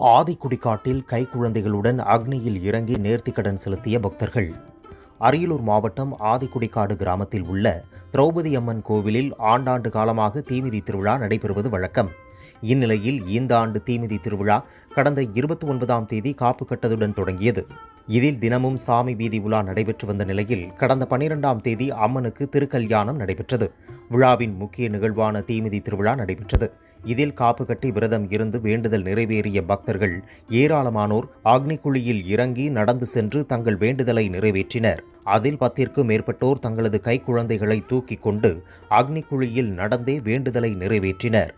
ஆதிக்குடிக்காட்டில் கைக்குழந்தைகளுடன் அக்னியில் இறங்கி நேர்த்திக்கடன் செலுத்திய பக்தர்கள். அரியலூர் மாவட்டம் ஆதிக்குடிக்காடு கிராமத்தில் உள்ள திரௌபதி அம்மன் கோவிலில் ஆண்டாண்டு காலமாக தீமிதி திருவிழா நடைபெறுவது வழக்கம். இந்நிலையில் இந்த ஆண்டு தீமிதி திருவிழா கடந்த 29ஆம் தேதி காப்பு கட்டதுடன் தொடங்கியது. இதில் தினமும் சாமி வீதி உலா நடைபெற்று வந்த நிலையில் கடந்த 12ஆம் தேதி அம்மனுக்கு திருக்கல்யாணம் நடைபெற்றது. விழாவின் முக்கிய நிகழ்வான தீமிதி திருவிழா நடைபெற்றது. இதில் காப்பு கட்டி விரதம் இருந்து வேண்டுதல் நிறைவேறிய பக்தர்கள் ஏராளமானோர் அக்னிக்குழியில் இறங்கி நடந்து சென்று தங்கள் வேண்டுதலை நிறைவேற்றினர். அதில் 10ற்கும் மேற்பட்டோர் தங்களது கைக்குழந்தைகளை தூக்கிக் கொண்டு அக்னிக்குழியில் நடந்தே வேண்டுதலை நிறைவேற்றினர்.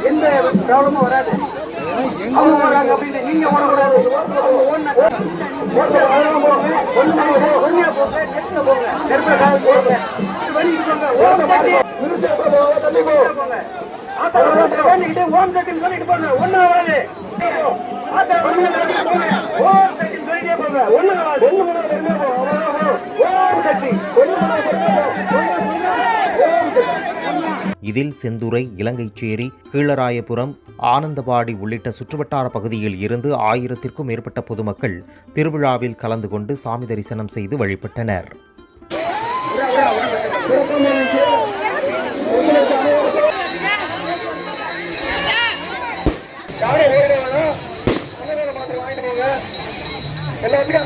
எந்த ப்ராப்ளமும் வராது. அவங்க வராங்க அப்படின்னு நீங்க ஓடக்கூடாது. இதில் செந்துறை, இலங்கைச்சேரி, கீழராயபுரம், ஆனந்தபாடி உள்ளிட்ட சுற்றுவட்டார பகுதியில் இருந்து 1000ற்கும் மேற்பட்ட பொதுமக்கள் திருவிழாவில் கலந்து கொண்டு சாமி தரிசனம் செய்து வழிபட்டனர். எல்லாத்துக்கும்